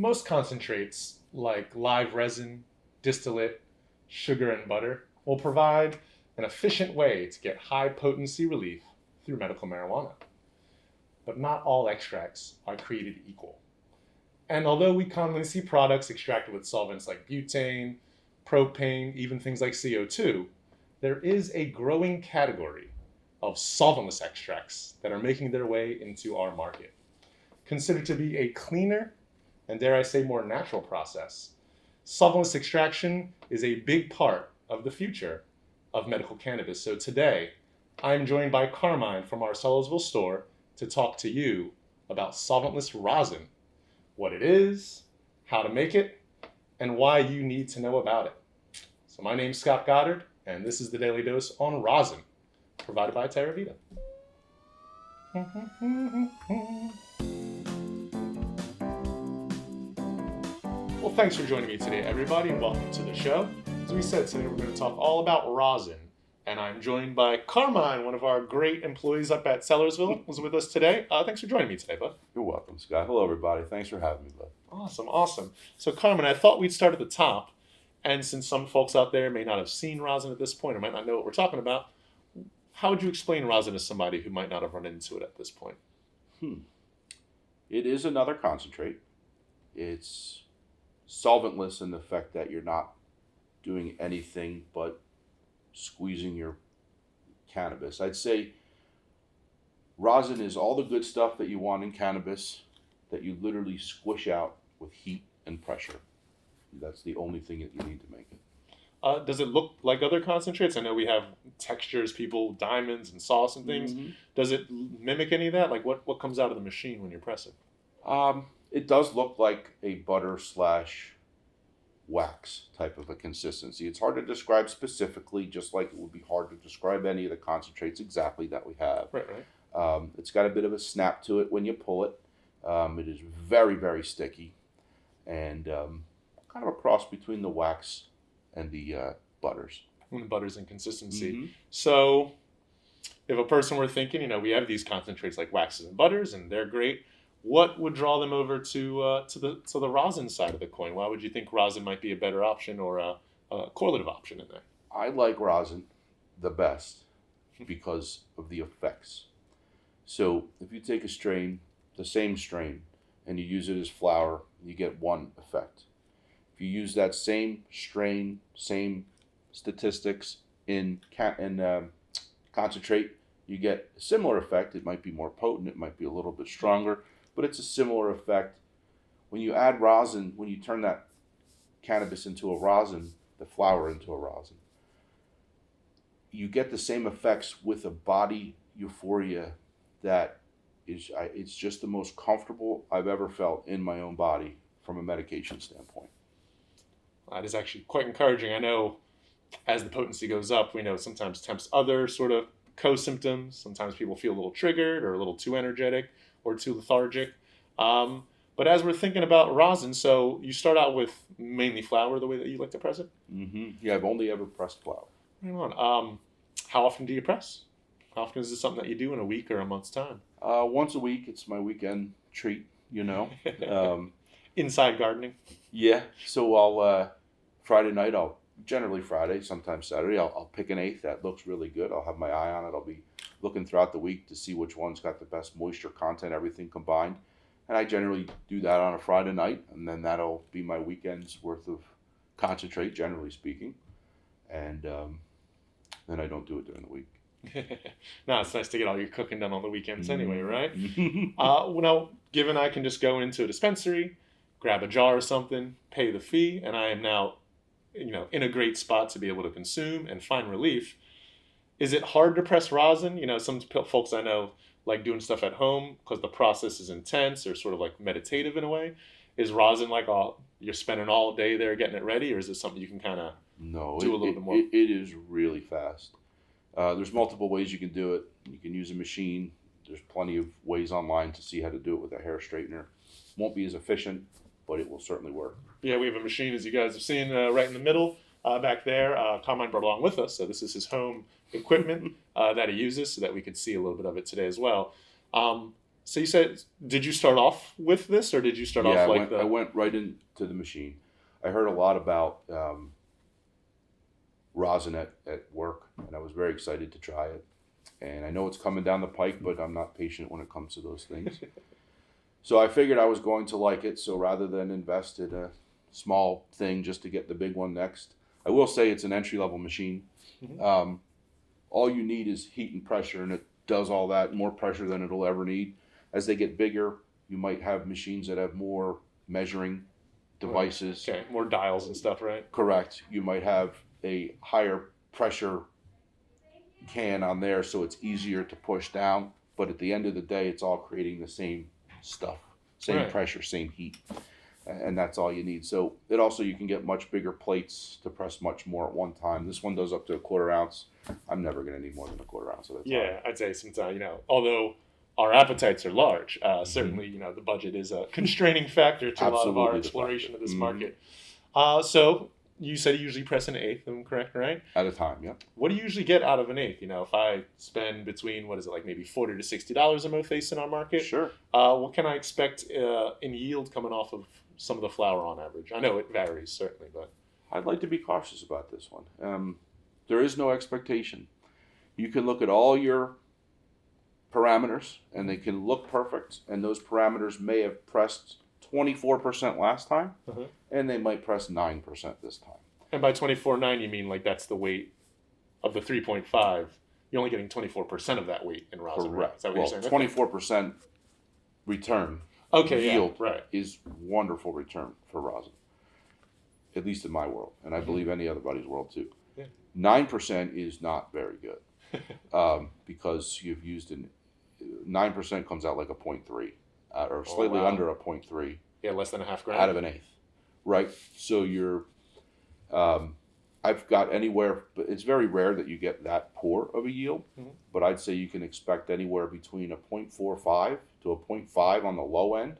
Most concentrates, like live resin, distillate, sugar, and butter, will provide an efficient way to get high potency relief through medical marijuana. But not all extracts are created equal. And although we commonly see products extracted with solvents like butane, propane, even things like CO2, there is a growing category of solventless extracts that are making their way into our market. Considered to be a cleaner and, dare I say, more natural process, solventless extraction is a big part of the future of medical cannabis. So today, I'm joined by Carmine from our Sellersville store to talk to you about solventless rosin, what it is, how to make it, and why you need to know about it. So my name's Scott Goddard, and this is the Daily Dose on Rosin, provided by Terra Vita. Well, thanks for joining me today, everybody, and welcome to the show. As we said, today we're going to talk all about rosin, and I'm joined by Carmine, one of our great employees up at Sellersville, who's with us today. Thanks for joining me today, bud. You're welcome, Scott. Hello, everybody. Thanks for having me, bud. Awesome. So, Carmine, I thought we'd start at the top, and since some folks out there may not have seen rosin at this point or might not know what we're talking about, how would you explain rosin to somebody who might not have run into it at this point? It is another concentrate. It's solventless in the fact that you're not doing anything but squeezing your cannabis. I'd say rosin is all the good stuff that you want in cannabis that you literally squish out with heat and pressure. That's the only thing that you need to make it. Does it look like other concentrates? I know we have textures, diamonds and sauce and things. Mm-hmm. Does it mimic any of that? Like what comes out of the machine when you press it? It does look like a butter / wax type of a consistency. It's hard to describe specifically, just like it would be hard to describe any of the concentrates exactly that we have. Right. It's got a bit of a snap to it when you pull it. It is very, very sticky, and kind of a cross between the wax and the butters. And the butters and consistency. Mm-hmm. So if a person were thinking, we have these concentrates like waxes and butters, and they're great. What would draw them over to the rosin side of the coin? Why would you think rosin might be a better option or a correlative option in there? I like rosin the best because of the effects. So if you take the same strain, and you use it as flower, you get one effect. If you use that same strain, same statistics in concentrate, you get a similar effect. It might be more potent, it might be a little bit stronger, but it's a similar effect. When you add rosin, when you turn that cannabis into a rosin, the flower into a rosin, you get the same effects with a body euphoria that it's just the most comfortable I've ever felt in my own body from a medication standpoint. That is actually quite encouraging. I know as the potency goes up, we know sometimes tempts other sort of co-symptoms. Sometimes people feel a little triggered or a little too energetic or too lethargic. But as we're thinking about rosin, so you start out with mainly flour the way that you like to press it? Mm-hmm. Yeah, I've only ever pressed flour. Right on. How often do you press? How often is this something that you do in a week or a month's time? Once a week. It's my weekend treat, Inside gardening? Yeah. So Friday night, generally Friday, sometimes Saturday, I'll pick an eighth that looks really good. I'll have my eye on it. I'll be looking throughout the week to see which one's got the best moisture content, everything combined. And I generally do that on a Friday night, and then that'll be my weekend's worth of concentrate, generally speaking. And then I don't do it during the week. No, it's nice to get all your cooking done on the weekends anyway, right? Now, given I can just go into a dispensary, grab a jar or something, pay the fee, and I am now, in a great spot to be able to consume and find relief. Is it hard to press rosin? Some folks I know like doing stuff at home because the process is intense or sort of like meditative in a way. Is rosin like you're spending all day there getting it ready, or is it something you can kind of do a little bit more? It is really fast. There's multiple ways you can do it. You can use a machine. There's plenty of ways online to see how to do it with a hair straightener. Won't be as efficient, but it will certainly work. Yeah, we have a machine, as you guys have seen, right in the middle back there. Carmine brought along with us, so this is his home equipment that he uses so that we could see a little bit of it today as well. So you said, did you start off with this, or did you start Yeah, off like I went right into the machine. I heard a lot about rosin at work, and I was very excited to try it. And I know it's coming down the pike, but I'm not patient when it comes to those things. So I figured I was going to like it. So rather than invest in a small thing just to get the big one next, I will say it's an entry-level machine. Mhm. All you need is heat and pressure, and it does all that, more pressure than it'll ever need. As they get bigger, you might have machines that have more measuring devices. Okay, more dials and stuff, right? Correct. You might have a higher pressure can on there, so it's easier to push down. But at the end of the day, it's all creating the same stuff, same Right. pressure, same heat, and that's all you need. So it also, you can get much bigger plates to press much more at one time. This one does up to a 1/4 ounce. I'm never going to need more than a 1/4 ounce. So that's Yeah, I'd say sometimes, although our appetites are large, certainly, the budget is a constraining factor to a lot of our Absolutely the exploration of this factor. market. So you said you usually press an eighth, if I'm correct, right? at a time. Yeah. What do you usually get out of an eighth? If I spend between, what is it, like maybe $40 to $60 a mouthface in our market, Sure. what can I expect in yield coming off of some of the flour on average? I know it varies, certainly, but I'd like to be cautious about this one. There is no expectation. You can look at all your parameters, and they can look perfect, and those parameters may have pressed 24% last time, Uh-huh. and they might press 9% this time. And by 24.9, you mean like that's the weight of the 3.5. You're only getting 24% of that weight in rosin, right? Correct. Is that what Well, you're saying? 24% return Okay, yield yeah, right. is wonderful return for rosin, at least in my world, and I believe anybody's world too. Yeah. 9% is not very good because you've used 9% comes out like a 0.3 or slightly wow. under a 0.3 Yeah, less than a half gram. out of an eighth, right? So I've got anywhere, but it's very rare that you get that poor of a yield. Mhm. But I'd say you can expect anywhere between a 0.45 to a 0.5 on the low end,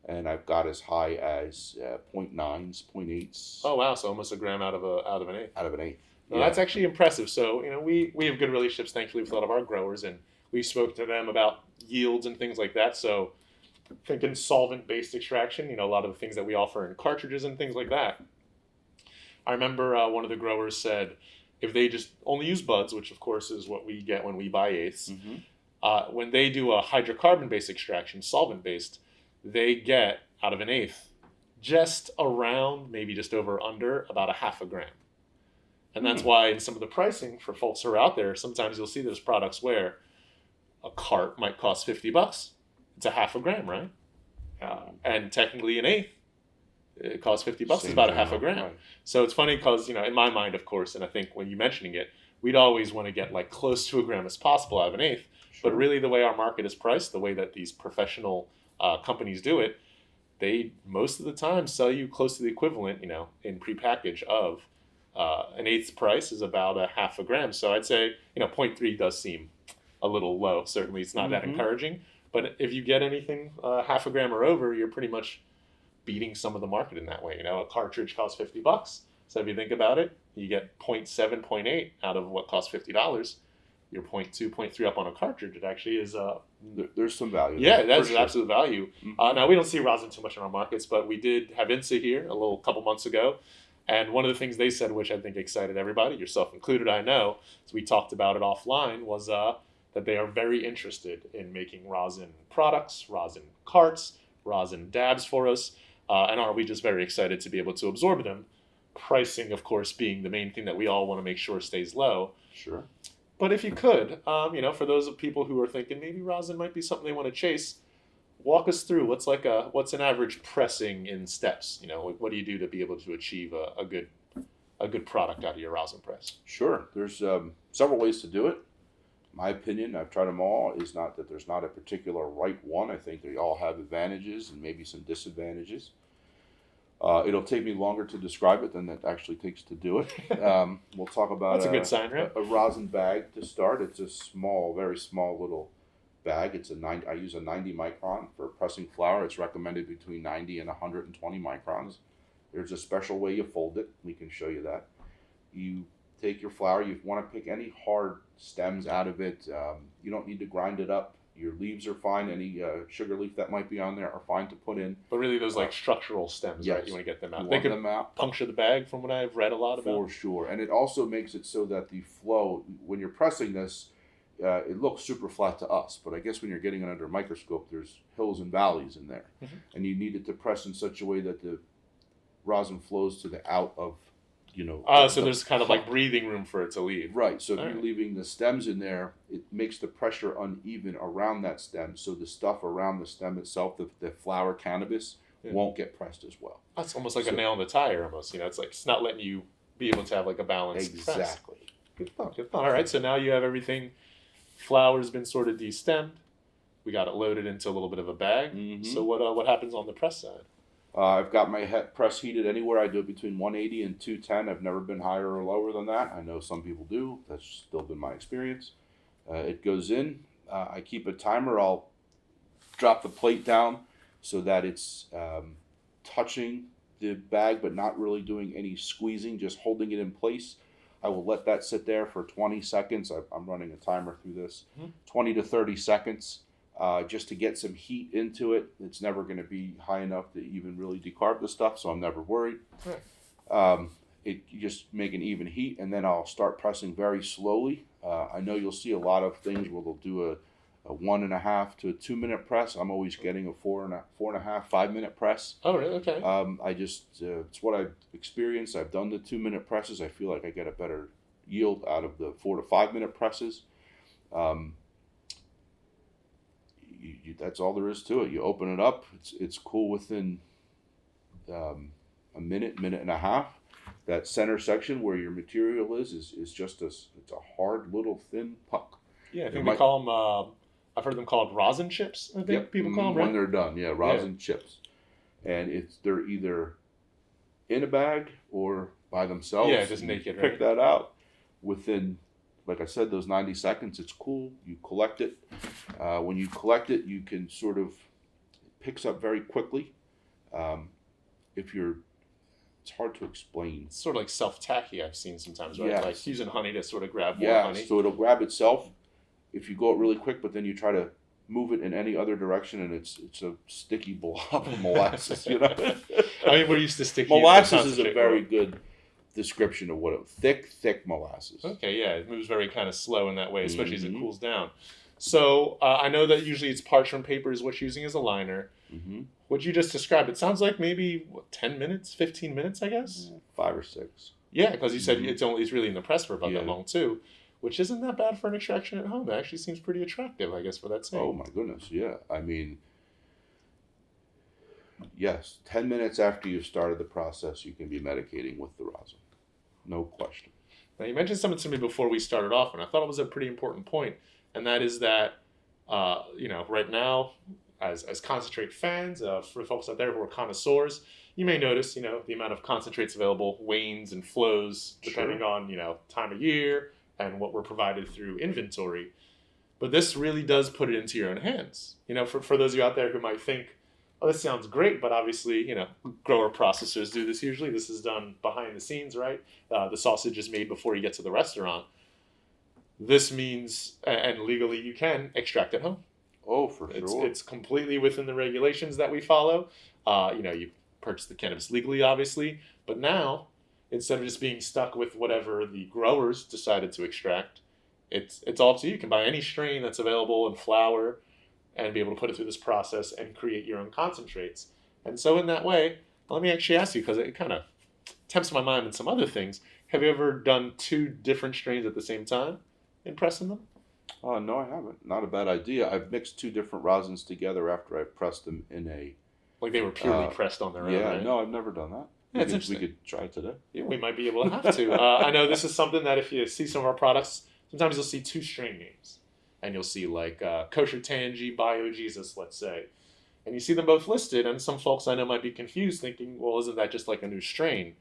and I've got as high as 0.9s, 0.8s Oh wow, so almost a gram out of an eighth. out of an eighth. No, that's actually impressive. So we have good relationships, thankfully, with a lot of our growers, and we spoke to them about yields and things like that. So thinking solvent-based extraction, a lot of the things that we offer in cartridges and things like that. I remember one of the growers said if they just only use buds, which of course is what we get when we buy eighths, when they do a hydrocarbon-based extraction, solvent-based, they get out of an eighth just around, maybe just over under, about a half a gram. And that's why in some of the pricing for folks who are out there, sometimes you'll see those products where a cart might cost $50. It's a half a gram, right? And technically an eighth, it costs $50. It's about a half a gram. Right. So it's funny because, in my mind, of course, and I think when you're mentioning it, we'd always want to get like close to a gram as possible out of an eighth. Sure. But really the way our market is priced, the way that these professional companies do it, they most of the time sell you close to the equivalent, in prepackaged of an eighth's price is about a half a gram. So I'd say, 0.3 does seem a little low. Certainly it's not that encouraging. But if you get anything half a gram or over, you're pretty much beating some of the market in that way. A cartridge costs $50. So if you think about it, you get 0.7, 0.8 out of what costs $50. You're 0.2, 0.3 up on a cartridge. It actually is. There's some value. Yeah, there, that's for sure. absolute value. Now we don't see rosin too much in our markets, but we did have INSA here a couple months ago. And one of the things they said, which I think excited everybody, yourself included, I know, as we talked about it offline, was that they are very interested in making rosin products, rosin carts, rosin dabs for us. And are we just very excited to be able to absorb them? Pricing, of course, being the main thing that we all want to make sure stays low. Sure. But if you could, for those of people who are thinking maybe rosin might be something they want to chase, walk us through what's an average pressing in steps. What do you do to be able to achieve a good product out of your rosin press? Sure. There's several ways to do it. My opinion, I've tried them all, is not that there's not a particular right one. I think they all have advantages and maybe some disadvantages. It'll take me longer to describe it than it actually takes to do it. We'll talk about That's a good sign, right? a rosin bag to start. It's a small, very small little bag. I use a 90 micron for pressing flour. It's recommended between 90 and 120 microns. There's a special way you fold it. We can show you that. You take your flour. You want to pick any hard stems out of it. You don't need to grind it up Your leaves are fine. Any sugar leaf that might be on there are fine to put in. But really, those like structural stems, yes. right? You want to get them out. You They want could them out. puncture the bag, from what I've read a lot about. For sure. And it also makes it so that the flow, when you're pressing this, it looks super flat to us. But I guess when you're getting it under a microscope, there's hills and valleys in there. Mm-hmm. And you need it to press in such a way that the rosin flows to the out of, so there's kind of like breathing room for it to leave. Right. So if All you're right. leaving the stems in there, it makes the pressure uneven around that stem. So the stuff around the stem itself, the flower cannabis, won't get pressed as well. That's almost like a nail in the tire, almost. It's like it's not letting you be able to have like a balanced press. Exactly. Good thought. Good thought. All right. So now you have everything. Flour's been sort of destemmed. We got it loaded into a little bit of a bag. Mm-hmm. So what happens on the press side? I've got my press heated anywhere. I do it between 180 and 210. I've never been higher or lower than that. I know some people do. That's still been my experience. It goes in. I keep a timer. I'll drop the plate down so that it's touching the bag but not really doing any squeezing, just holding it in place. I will let that sit there for 20 seconds. I'm running a timer through this. 20 to 30 seconds. Just to get some heat into it. It's never going to be high enough to even really decarb the stuff, so I'm never worried. Right. You just make an even heat, and then I'll start pressing very slowly. I know you'll see a lot of things where they'll do a 1.5 to a 2 minute press. I'm always getting a 4.5, 5 minute press. Oh, really? Okay. It's what I've experienced. I've done the 2 minute presses. I feel like I get a better yield out of the 4 to 5 minute presses. That's all there is to it. You open it up. It's cool within a minute and a half. That center section where your material is just it's a hard little thin puck. Yeah, I think they call them. I've heard them called rosin chips. I think people call them, right? When they're done. Yeah, rosin chips, and they're either in a bag or by themselves. Yeah, just naked. Pick that out within. Like I said, those 90 seconds, it's cool. You collect it. When you collect it, you can sort of, it picks up very quickly. It's hard to explain. It's sort of like self-tacky I've seen sometimes, right? Yes. Like using honey to sort of grab more Yeah, honey. so it'll grab itself if you go it really quick, but then you try to move it in any other direction, and it's a sticky blob of molasses, I mean, we're used to sticky. Molasses is a very good description of what thick molasses. Okay, yeah, it moves very kind of slow in that way, especially as it cools down. So I know that usually it's parchment paper is what you're using as a liner. What you just described, it sounds like maybe 10 minutes, 15 minutes, I guess. 5 or 6. Yeah, because you said it's really in the press for about that long too, which isn't that bad for an extraction at home. It actually seems pretty attractive, I guess, for that sake. Oh my goodness, yeah. I mean, yes, 10 minutes after you've started the process, you can be medicating with the rosin. No question. Now, you mentioned something to me before we started off, and I thought it was a pretty important point, and that is that, right now, as concentrate fans, for folks out there who are connoisseurs, you may notice, the amount of concentrates available wanes and flows depending on, time of year and what we're provided through inventory. But this really does put it into your own hands. For those of you out there who might think, oh, this sounds great, but obviously, grower processors do this usually. This is done behind the scenes, right? The sausage is made before you get to the restaurant. This means, and legally you can extract at home. Oh, for sure. It's completely within the regulations that we follow. You purchase the cannabis legally, obviously, but now, instead of just being stuck with whatever the growers decided to extract, it's all up to you. You can buy any strain that's available in flower and be able to put it through this process and create your own concentrates. And so in that way, let me actually ask you, because it kind of tempts my mind in some other things. Have you ever done 2 different strains at the same time in pressing them? Oh, no, I haven't. Not a bad idea. I've mixed 2 different rosins together after I pressed them in a... Like they were purely pressed on their own, right? No, I've never done that. Yeah, it's interesting. We could try it today. Yeah, we might be able to have to. I know this is something that if you see some of our products, sometimes you'll see 2 strain names. And you'll see like Kosher Tangy, Bio Jesus, let's say. And you see them both listed, and some folks I know might be confused thinking, well, isn't that just like a new strain?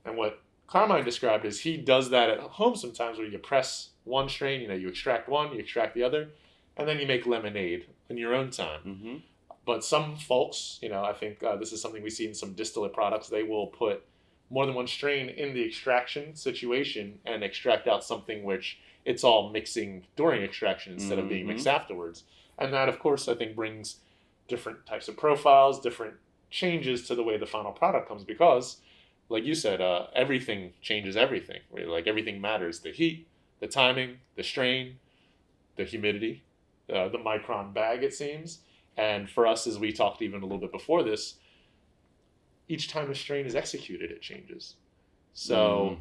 And what Carmine described is he does that at home sometimes where you press one strain, you extract one, you extract the other, and then you make lemonade in your own time. But some folks, I think this is something we see in some distillate products, they will put more than one strain in the extraction situation and extract out something which it's all mixing during extraction instead of being mixed afterwards. And that, of course, I think brings different types of profiles, different changes to the way the final product comes because, like you said, everything changes everything. Right? Like everything matters. The heat, the timing, the strain, the humidity, the micron bag, it seems. And for us, as we talked even a little bit before this, each time a strain is executed, it changes. So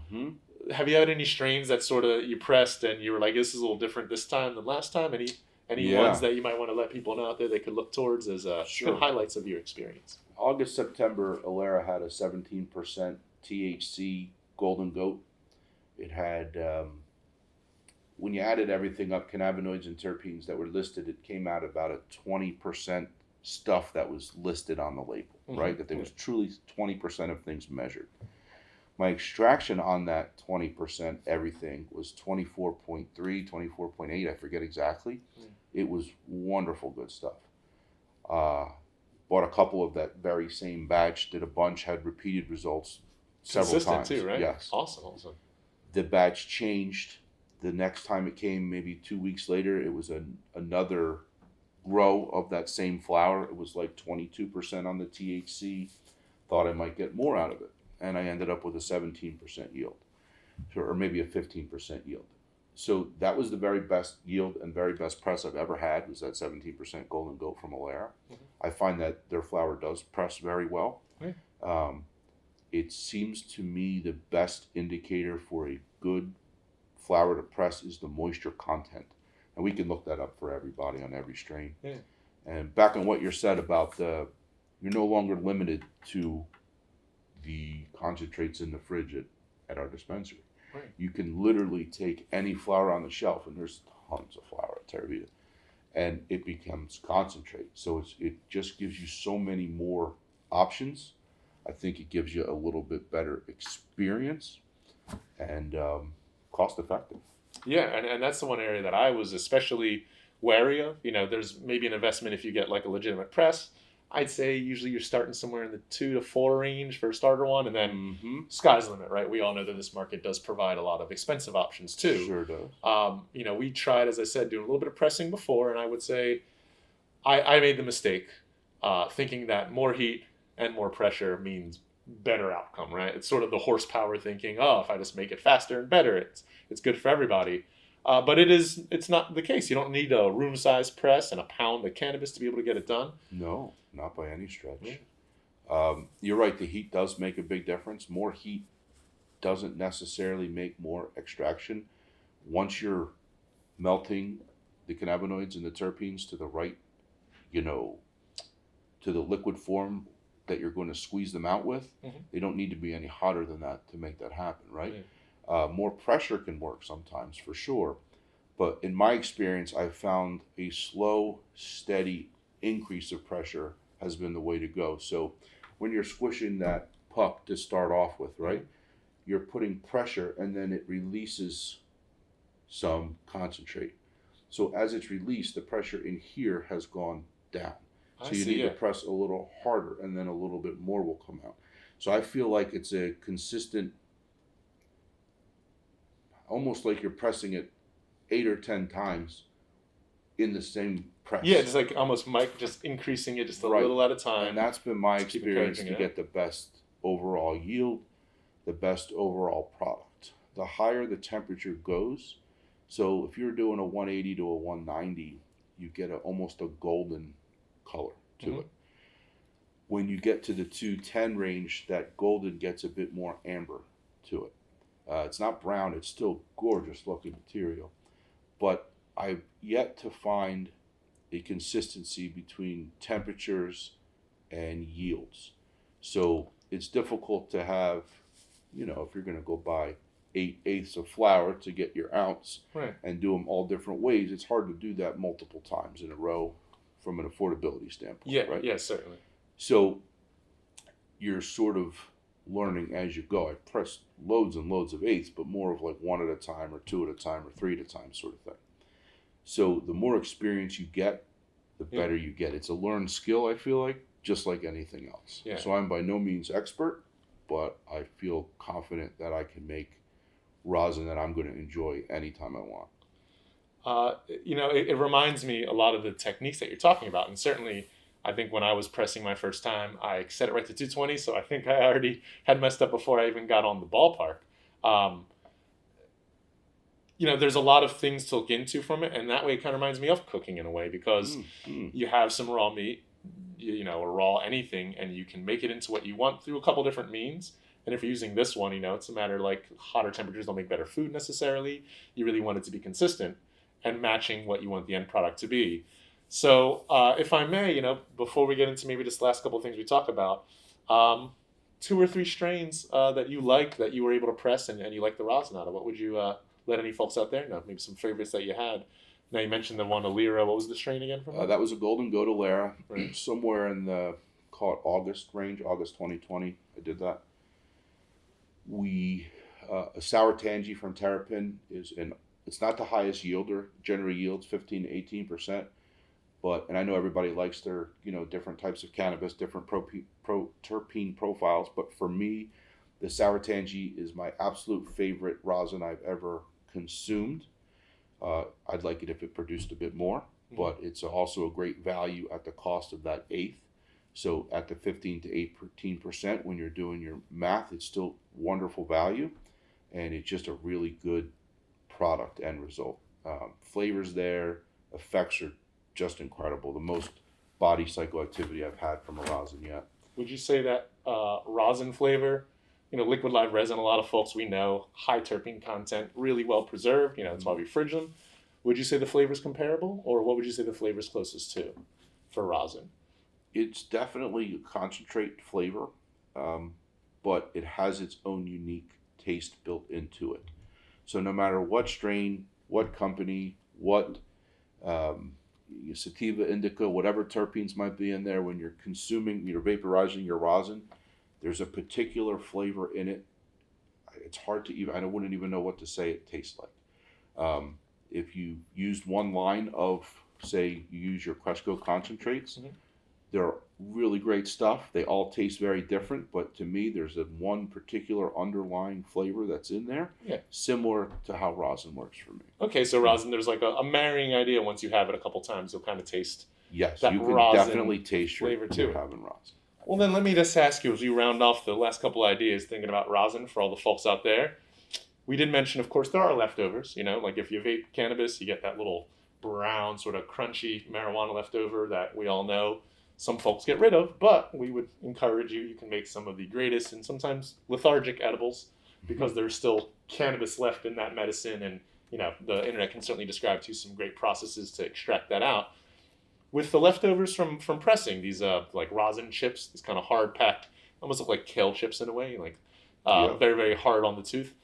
have you had any strains that sort of you pressed and you were like, this is a little different this time than last time? Any ones that you might want to let people know out there they could look towards as Sure. highlights of your experience? August, September, Alera had a 17% THC Golden Goat. It had, when you added everything up, cannabinoids and terpenes that were listed, it came out about a 20% stuff that was listed on the label, right? That there was truly 20% of things measured. My extraction on that 20% everything was 24.3, 24.8, I forget exactly. It was wonderful good stuff. Bought a couple of that very same batch, did a bunch, had repeated results several Consistent times. too, right? Yes. Awesome. The batch changed. The next time it came, maybe 2 weeks later, it was another grow of that same flower. It was like 22% on the THC. Thought I might get more out of it. And I ended up with a 17% yield, or maybe a 15% yield. So that was the very best yield and very best press I've ever had, was that 17% Golden Goat from Alera. I find that their flower does press very well. It seems to me the best indicator for a good flower to press is the moisture content. And we can look that up for everybody on every strain. And back on what you said about you're no longer limited to the concentrates in the fridge at our dispensary. You can literally take any flower on the shelf, and there's tons of flower at Terra Vida, and it becomes concentrate. So it just gives you so many more options. I think it gives you a little bit better experience and cost effective. Yeah, and that's the one area that I was especially wary of. There's maybe an investment if you get like a legitimate press. I'd say usually you're starting somewhere in the 2 to 4 range for a starter one, and then sky's the limit, right? We all know that this market does provide a lot of expensive options too. Sure does. We tried, as I said, doing a little bit of pressing before, and I would say I made the mistake thinking that more heat and more pressure means better outcome, right? It's sort of the horsepower thinking, if I just make it faster and better, it's good for everybody. But it's not the case. You don't need a room-sized press and a pound of cannabis to be able to get it done. No, not by any stretch. You're right, the heat does make a big difference. More heat doesn't necessarily make more extraction. Once you're melting the cannabinoids and the terpenes to the right, to the liquid form that you're going to squeeze them out with, they don't need to be any hotter than that to make that happen, right? More pressure can work sometimes, for sure. But in my experience, I've found a slow, steady increase of pressure has been the way to go. So when you're squishing that puck to start off with, right, you're putting pressure and then it releases some concentrate. So as it's released, the pressure in here has gone down. So you need to press a little harder and then a little bit more will come out. So I feel like it's a consistent, almost like you're pressing it 8 or 10 times in the same press. Yeah, just like almost just increasing it just a little at a time. And that's been my experience to get the best overall yield, the best overall product. The higher the temperature goes, so if you're doing a 180 to a 190, you get almost a golden color to it. When you get to the 210 range, that golden gets a bit more amber to it. It's not brown, it's still gorgeous looking material. But I've yet to find a consistency between temperatures and yields. So it's difficult to have, if you're going to go buy 8/8 of flour to get your ounce and do them all different ways, it's hard to do that multiple times in a row from an affordability standpoint. Right? Yeah, certainly. So you're sort of learning as you go. I pressed loads and loads of eighths, but more of like 1 at a time or 2 at a time or 3 at a time sort of thing. So the more experience you get, the better you get. It's a learned skill, I feel like, just like anything else. So I'm by no means expert, but I feel confident that I can make rosin that I'm going to enjoy anytime I want. It reminds me a lot of the techniques that you're talking about. And certainly, I think when I was pressing my first time, I set it right to 220. So I think I already had messed up before I even got on the ballpark. Um, there's a lot of things to look into from it. And that way it kind of reminds me of cooking in a way, because you have some raw meat, or raw anything, and you can make it into what you want through a couple different means. And if you're using this one, it's a matter like hotter temperatures don't make better food necessarily. You really want it to be consistent and matching what you want the end product to be. So if I may, before we get into maybe this last couple of things we talk about, 2 or 3 strains that you like, that you were able to press and you like the rosin out of, what would you let any folks out there know? Maybe some favorites that you had. Now, you mentioned the one Alira. What was the strain again from that? That was a Golden Goat Alira, right. Somewhere in the, call it August range, August 2020, I did that. A Sour Tangy from Terrapin it's not the highest yielder, generally yields 15 to 18%, and I know everybody likes their, different types of cannabis, different terpene profiles, but for me, the Sour Tangy is my absolute favorite rosin I've ever consumed. I'd like it if it produced a bit more, but it's also a great value at the cost of that eighth. So at the 15 to 18%, when you're doing your math, it's still wonderful value, and it's just a really good product end result. Flavors there, effects are just incredible. The most body psychoactivity I've had from a rosin yet. Would you say that Rosin Flavor, liquid live resin, a lot of folks we know, high terpene content, really well preserved, that's why we fridge them. Would you say the flavor's comparable, or what would you say the flavor's closest to for rosin? It's definitely a concentrate flavor, but it has its own unique taste built into it. So no matter what strain, what company, what sativa, indica, whatever terpenes might be in there, when you're consuming, you're vaporizing your rosin, there's a particular flavor in it. It's hard to even, I wouldn't even know what to say it tastes like. If you used one line of, say, you use your Cresco concentrates, they're really great stuff. They all taste very different, but to me, there's one particular underlying flavor that's in there, similar to how rosin works for me. Okay, so rosin, there's like a marrying idea. Once you have it a couple times, you'll kind of taste that you can definitely taste flavor too. You're having rosin. Well, then let me just ask you, as we round off the last couple ideas, thinking about rosin for all the folks out there. We did mention, of course, there are leftovers. Like if you vape cannabis, you get that little brown, sort of crunchy marijuana leftover that we all know some folks get rid of, but we would encourage you can make some of the greatest and sometimes lethargic edibles, because there's still cannabis left in that medicine, and the internet can certainly describe to you some great processes to extract that out. With the leftovers from pressing, these like rosin chips, these kind of hard packed, almost look like kale chips in a way, like very, very hard on the tooth.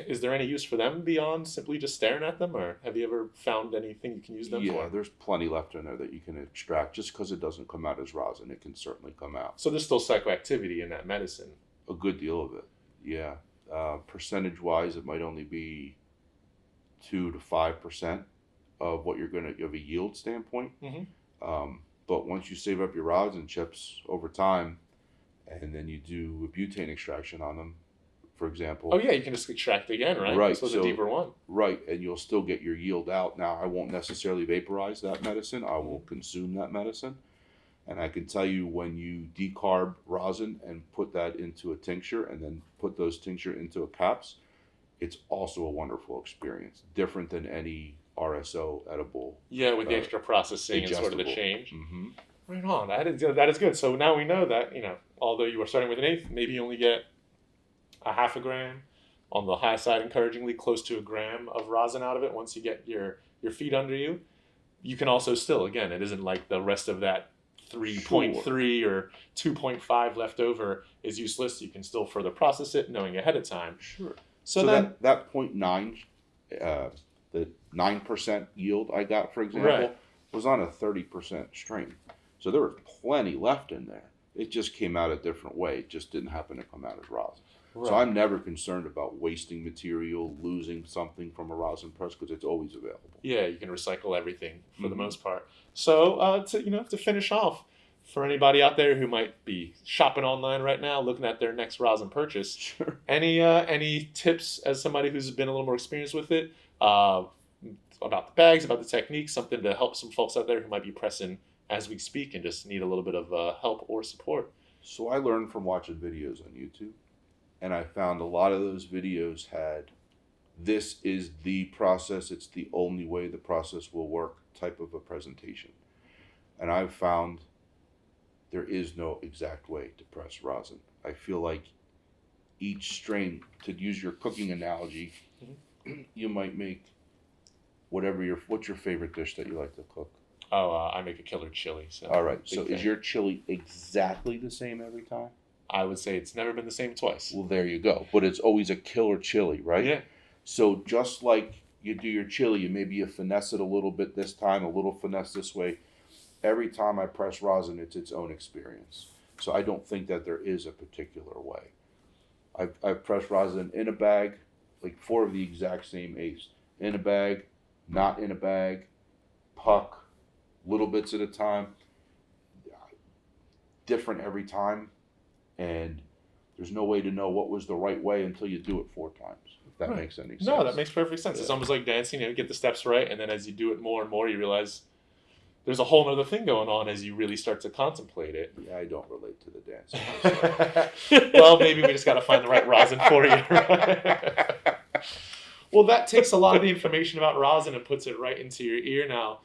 Is there any use for them beyond simply just staring at them, or have you ever found anything you can use them for? Yeah, there's plenty left in there that you can extract. Just because it doesn't come out as rosin, it can certainly come out. So there's still psychoactivity in that medicine? A good deal of it, yeah. Percentage-wise, it might only be 2 to 5% of what you're going to, of a yield standpoint. But once you save up your rosin chips over time, and then you do a butane extraction on them, for example. Oh yeah, you can just extract again, right? Right. This was a deeper one. Right, and you'll still get your yield out. Now, I won't necessarily vaporize that medicine. I will consume that medicine. And I can tell you, when you decarb rosin and put that into a tincture and then put those tincture into a caps, it's also a wonderful experience. Different than any RSO edible. Yeah, with the extra processing and sort of the change. Right on. That is good. So now we know that, although you are starting with an eighth, maybe you only get a half a gram, on the high side, encouragingly close to a gram of rosin out of it. Once you get your feet under you, you can also still, again, it isn't like the rest of that 3.3 or 2.5 left over is useless. You can still further process it, knowing ahead of time. Sure. So then that 0.9, the 9% yield I got, for example, was on a 30% strain. So there was plenty left in there. It just came out a different way. It just didn't happen to come out as rosin. Right. So I'm never concerned about wasting material, losing something from a rosin press, because it's always available. Yeah, you can recycle everything for the most part. So to finish off, for anybody out there who might be shopping online right now, looking at their next rosin purchase, any tips as somebody who's been a little more experienced with it? about the bags, about the techniques, something to help some folks out there who might be pressing as we speak and just need a little bit of help or support. So I learned from watching videos on YouTube, and I found a lot of those videos had, this is the process, it's the only way the process will work type of a presentation. And I've found there is no exact way to press rosin. I feel like each strain, to use your cooking analogy, you might make what's your favorite dish that you like to cook? Oh, I make a killer chili. So all right. big So fan. is your chili exactly the same every time? I would say it's never been the same twice. Well, there you go. But it's always a killer chili, right? Yeah. So just like you do your chili, you finesse it a little bit this time, a little finesse this way. Every time I press rosin, it's its own experience. So I don't think that there is a particular way. I've pressed rosin in a bag, like 4 of the exact same eighths. In a bag, not in a bag, puck, little bits at a time. Different every time. And there's no way to know what was the right way until you do it 4 times. If that makes any sense. No, that makes perfect sense. Yeah. It's almost like dancing. You get the steps right, and then as you do it more and more, you realize there's a whole other thing going on as you really start to contemplate it. Yeah, I don't relate to the dancing. Well, maybe we just got to find the right rosin for you. Well, that takes a lot of the information about rosin and puts it right into your ear now.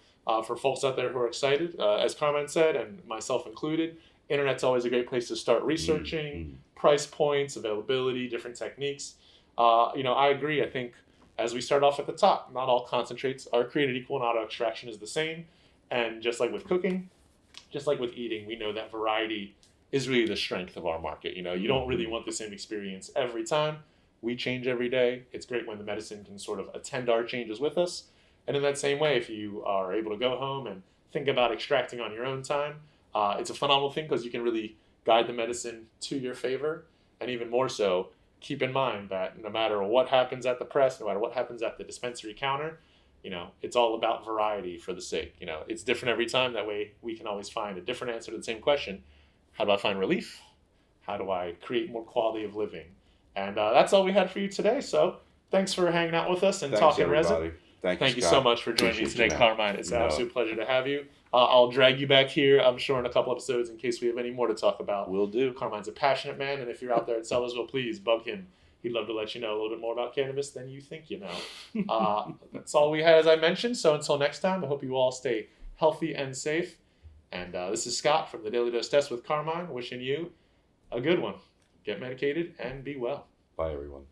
For folks out there who are excited, as Carmine said, and myself included, internet's always a great place to start researching price points, availability, different techniques. I agree. I think as we start off at the top, not all concentrates are created equal, not all extraction is the same. And just like with cooking, just like with eating, we know that variety is really the strength of our market. You don't really want the same experience every time. We change every day. It's great when the medicine can sort of attend our changes with us. And in that same way, if you are able to go home and think about extracting on your own time, it's a phenomenal thing because you can really guide the medicine to your favor. And even more so, keep in mind that no matter what happens at the press, no matter what happens at the dispensary counter, it's all about variety for the sake. It's different every time. That way we can always find a different answer to the same question. How do I find relief? How do I create more quality of living? And that's all we had for you today. So thanks for hanging out with us and talking resin. Thank you so much for joining me today, Carmine. It's an absolute pleasure to have you. I'll drag you back here, I'm sure, in a couple episodes in case we have any more to talk about. Will do. Carmine's a passionate man, and if you're out there at Sellersville, please bug him. He'd love to let you know a little bit more about cannabis than you think you know. That's all we had, as I mentioned. So until next time, I hope you all stay healthy and safe. And this is Scott from the Daily Dose Test with Carmine, wishing you a good one. Get medicated and be well. Bye, everyone.